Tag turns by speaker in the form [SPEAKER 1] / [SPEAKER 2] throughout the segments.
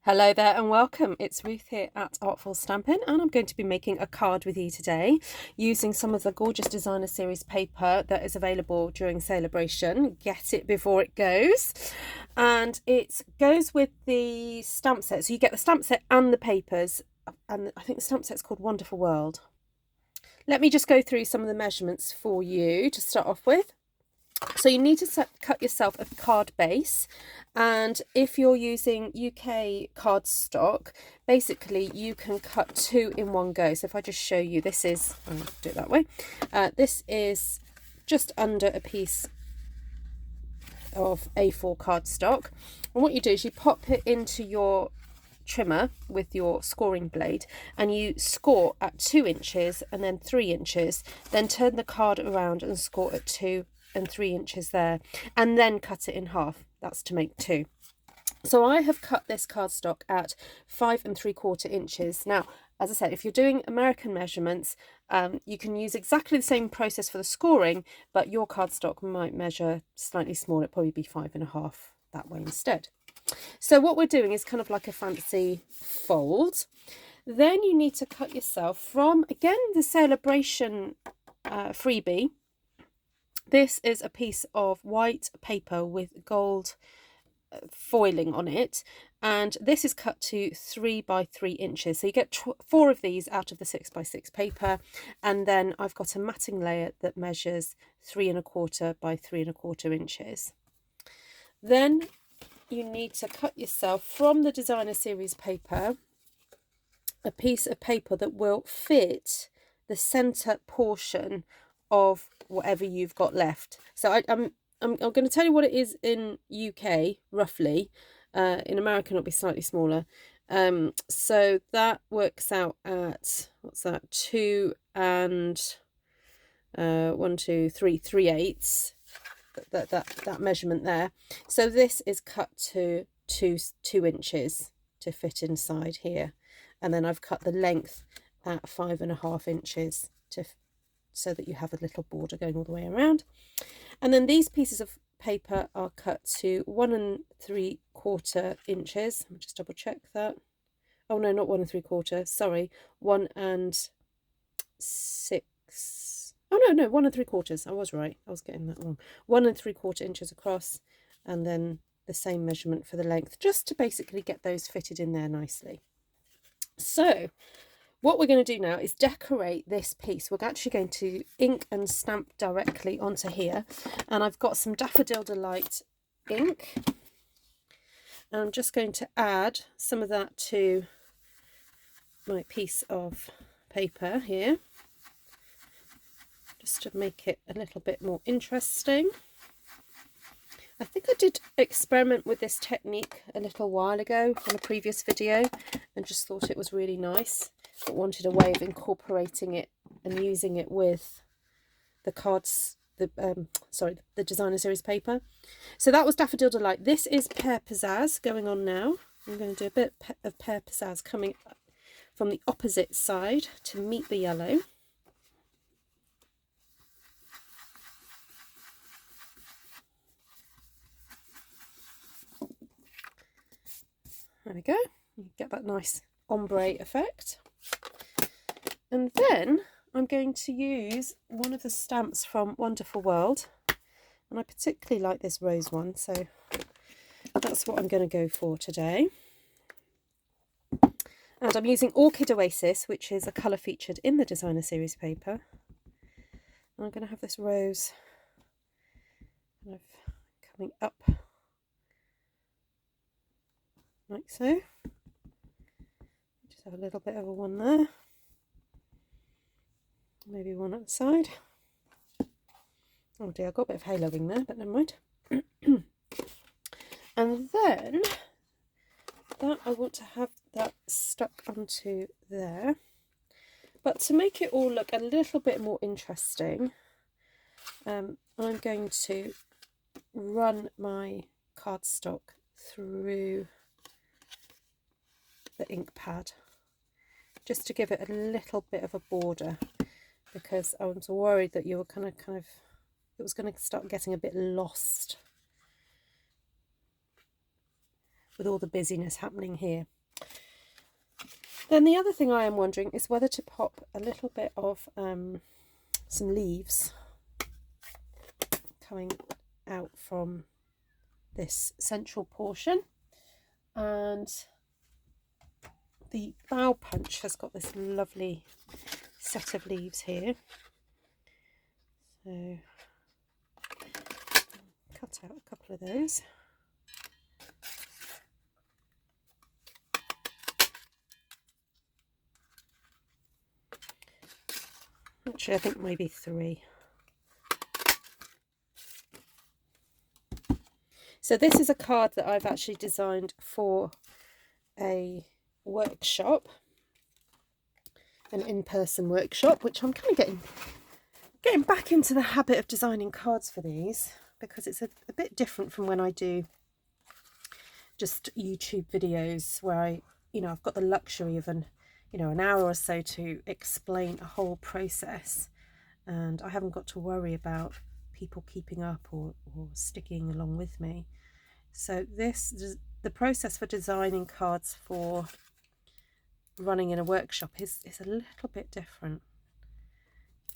[SPEAKER 1] Hello there and welcome. It's Ruth here at Artful Stampin', and I'm going to be making a card with you today using some of the gorgeous designer series paper that is available during Saleabration. Get it before it goes. And it goes with the stamp set. So you get the stamp set and the papers, and I think the stamp set's called Wonderful World. Let me just go through some of the measurements for you to start off with. So you need to cut yourself a card base, and if you're using UK cardstock, basically you can cut two in one go. So if I just show you, this is, I'll do it that way, this is just under a piece of A4 cardstock, and what you do is you pop it into your trimmer with your scoring blade and you score at 2 inches and then 3 inches, then turn the card around and score at 2 and 3 inches there, and then cut it in half. That's to make 2. So I have cut this cardstock at 5 3/4 inches. Now, as I said, if you're doing American measurements, you can use exactly the same process for the scoring, but your cardstock might measure slightly smaller. It'd probably be 5 1/2 that way instead. So what we're doing is kind of like a fancy fold. Then you need to cut yourself from, again, the Saleabration freebie. This is a piece of white paper with gold foiling on it, and this is cut to 3 by 3 inches. So you get 4 of these out of the 6 by 6 paper, and then I've got a matting layer that measures 3 1/4 by 3 1/4 inches. Then you need to cut yourself from the designer series paper a piece of paper that will fit the center portion of whatever you've got left. So I'm going to tell you what it is in UK roughly. In American it'll be slightly smaller. So that works out at, what's that, 2 and 1 2 3 3/8, that measurement there. So this is cut to 2 inches to fit inside here, and then I've cut the length at 5 1/2 inches so that you have a little border going all the way around. And then these pieces of paper are cut to 1 3/4 inches. Let me just double check that. Oh no, not 1 3/4, sorry, 1 6. Oh no, 1 3/4. I was right, I was getting that wrong. 1 3/4 inches across, and then the same measurement for the length, just to basically get those fitted in there nicely. So what we're going to do now is decorate this piece. We're actually going to ink and stamp directly onto here, and I've got some Daffodil Delight ink, and I'm just going to add some of that to my piece of paper here, just to make it a little bit more interesting. I think I did experiment with this technique a little while ago on a previous video and just thought it was really nice, but wanted a way of incorporating it and using it with the cards, the designer series paper. So that was Daffodil Delight. This is Pear Pizzazz going on now. I'm going to do a bit of Pear Pizzazz coming from the opposite side to meet the yellow. There we go. You get that nice ombre effect. And then I'm going to use one of the stamps from Wonderful World, and I particularly like this rose one, so that's what I'm going to go for today. And I'm using Orchid Oasis, which is a colour featured in the designer series paper. And I'm going to have this rose kind of coming up like so. Just have a little bit of a one there, maybe one at the side. Oh dear, I got a bit of haloing there, but never mind. And then that, I want to have that stuck onto there, but to make it all look a little bit more interesting, I'm going to run my cardstock through the ink pad just to give it a little bit of a border, because I was worried that you were kind of it was going to start getting a bit lost with all the busyness happening here. Then the other thing I am wondering is whether to pop a little bit of some leaves coming out from this central portion. And the Bough Punch has got this lovely set of leaves here. So cut out a couple of those. Actually, I think maybe 3. So this is a card that I've actually designed for a workshop, an in-person workshop, which I'm kind of getting back into the habit of designing cards for these, because it's a bit different from when I do just YouTube videos where I've got the luxury of an hour or so to explain a whole process, and I haven't got to worry about people keeping up or sticking along with me. So the process for designing cards for running in a workshop is a little bit different.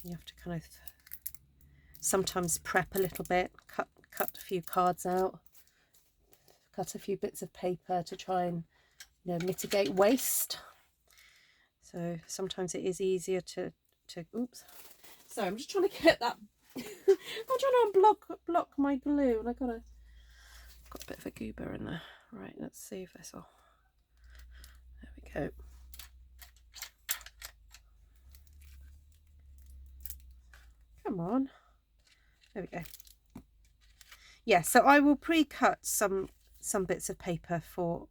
[SPEAKER 1] You have to kind of sometimes prep a little bit, cut a few cards out, cut a few bits of paper to try and mitigate waste. So sometimes it is easier to oops. Sorry, I'm just trying to get that. I'm trying to block my glue, and I've got a bit of a goober in there. Right, let's see if this will. There we go. Come on. There we go. Yeah, so I will pre-cut some bits of paper for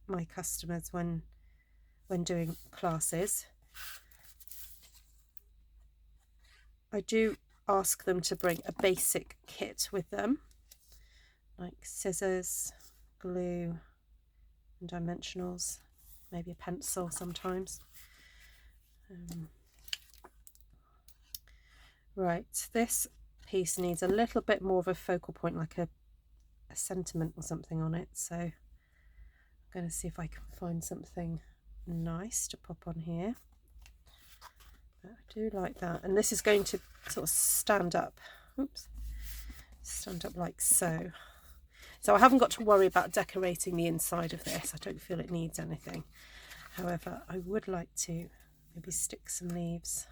[SPEAKER 1] my customers when doing classes. I do ask them to bring a basic kit with them, like scissors, glue, and dimensionals, maybe a pencil sometimes. Right, this piece needs a little bit more of a focal point, like a sentiment or something on it, so I'm going to see if I can find something nice to pop on here. But I do like that, and this is going to sort of stand up. Oops, stand up like so. So I haven't got to worry about decorating the inside of this. I don't feel it needs anything. However, I would like to maybe stick some leaves.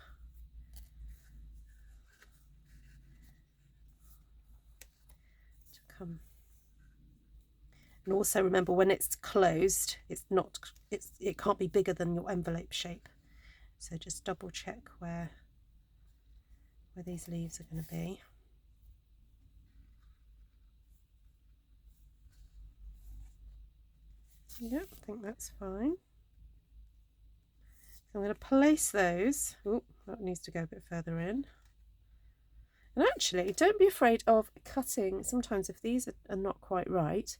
[SPEAKER 1] To come. And also remember, when it's closed, it can't be bigger than your envelope shape. So just double check where these leaves are going to be. Yep, I think that's fine. So I'm going to place those. Oh, that needs to go a bit further in. And actually, don't be afraid of cutting. Sometimes if these are not quite right,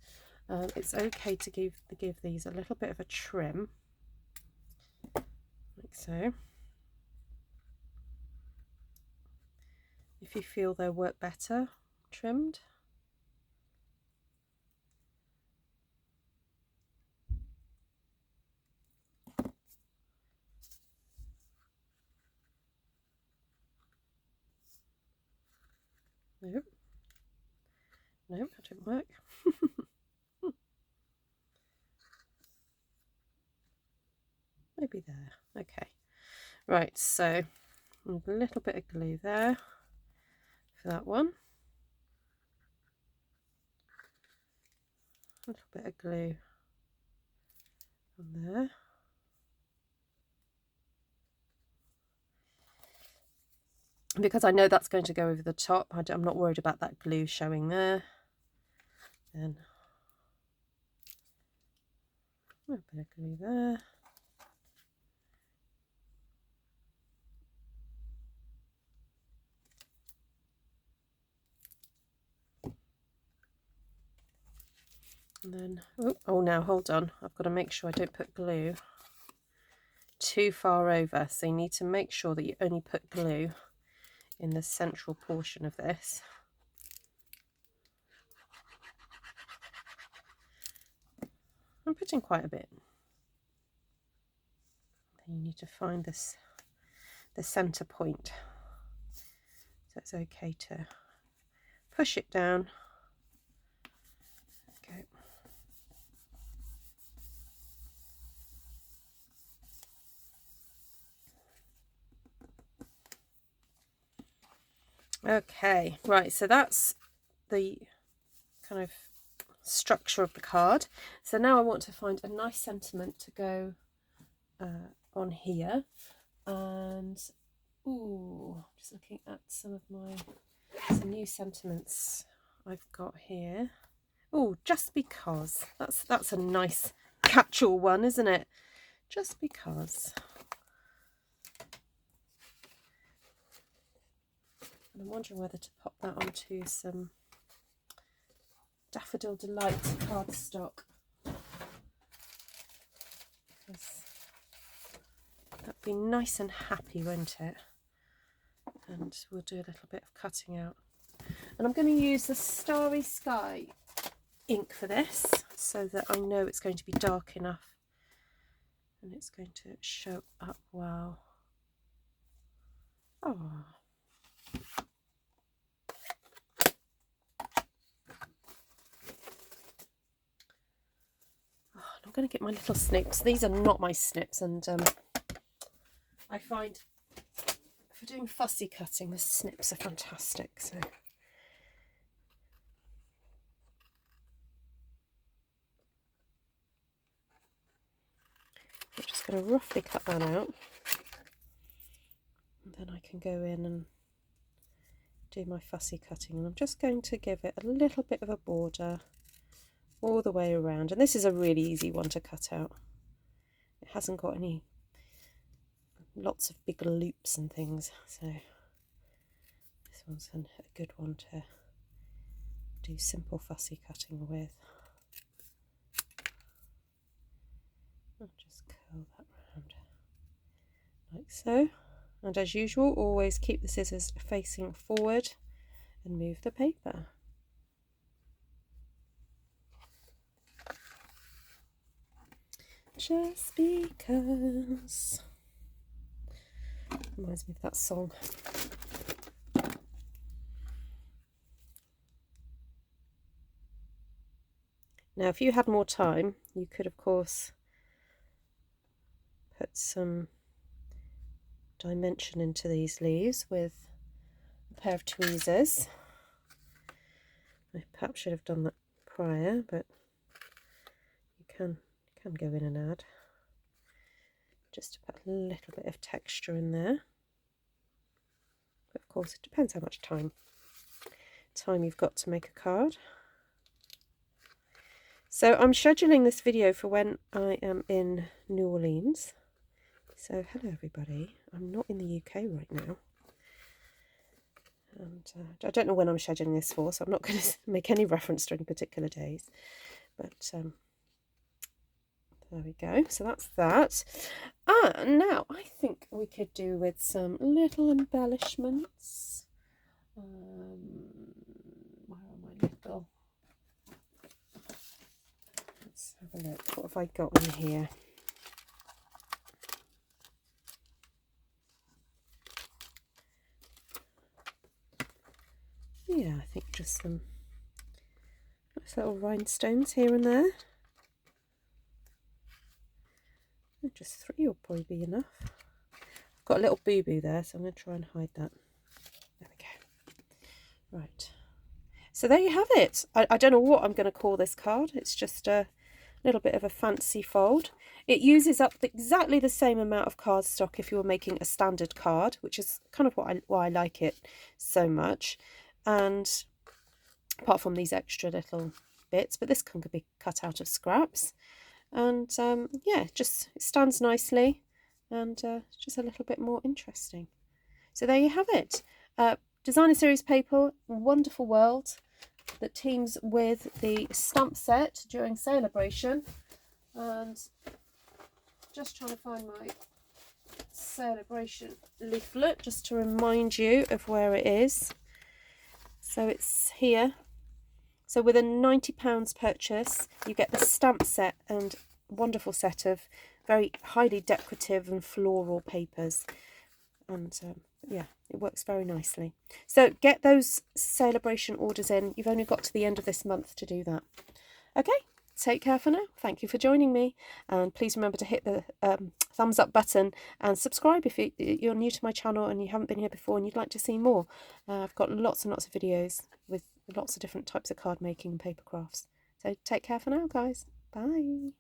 [SPEAKER 1] it's okay to give these a little bit of a trim, like so. If you feel they'll work better trimmed. Nope. Nope, that didn't work. Maybe there. Okay. Right, so a little bit of glue there for that one. A little bit of glue on there. Because I know that's going to go over the top, I'm not worried about that glue showing there. Then a bit of glue there. And then, oh, now hold on, I've got to make sure I don't put glue too far over. So you need to make sure that you only put glue in the central portion of this. I'm putting quite a bit. Then you need to find this, the center point. So it's okay to push it down. Okay. Okay, right, so that's the kind of structure of the card. So now I want to find a nice sentiment to go on here. And ooh, just looking at some new sentiments I've got here. Oh, just because. That's a nice catch-all one, isn't it? Just because. And I'm wondering whether to pop that onto some Daffodil Delight cardstock. Because that'd be nice and happy, won't it? And we'll do a little bit of cutting out. And I'm going to use the Starry Sky ink for this, so that I know it's going to be dark enough and it's going to show up well. Oh. I'm going to get my little snips. These are not my snips, and I find for doing fussy cutting, the snips are fantastic. So I'm just going to roughly cut that out, and then I can go in and do my fussy cutting. And I'm just going to give it a little bit of a border all the way around. And this is a really easy one to cut out. It hasn't got lots of big loops and things, so this one's a good one to do simple fussy cutting with. I'll just curl that round like so, and as usual, always keep the scissors facing forward and move the paper. Just because. Reminds me of that song. Now, if you had more time, you could, of course, put some dimension into these leaves with a pair of tweezers. I perhaps should have done that prior, but you can go in and add, just to put a little bit of texture in there. But of course, it depends how much time you've got to make a card. So I'm scheduling this video for when I am in New Orleans. So hello everybody, I'm not in the UK right now. And I don't know when I'm scheduling this for, so I'm not going to make any reference to any particular days. But there we go, so that's that. And now I think we could do with some little embellishments. Where are my little... Let's have a look. What have I got in here? Yeah, I think just some nice little rhinestones here and there. Just 3 will probably be enough. I've got a little boo-boo there, so I'm going to try and hide that. There we go. Right. So there you have it. I don't know what I'm going to call this card. It's just a little bit of a fancy fold. It uses up exactly the same amount of cardstock if you were making a standard card, which is kind of why I like it so much. And apart from these extra little bits, but this can be cut out of scraps. And yeah, it stands nicely, and just a little bit more interesting. So there you have it. Designer Series paper, wonderful world that teams with the stamp set during Saleabration. And just trying to find my Saleabration leaflet just to remind you of where it is. So it's here. So with a £90 purchase, you get the stamp set and wonderful set of very highly decorative and floral papers. And yeah, it works very nicely. So get those Saleabration orders in. You've only got to the end of this month to do that. Okay, take care for now. Thank you for joining me. And please remember to hit the thumbs up button and subscribe if you're new to my channel and you haven't been here before and you'd like to see more. I've got lots and lots of videos with lots of different types of card making and paper crafts. So take care for now, guys. Bye.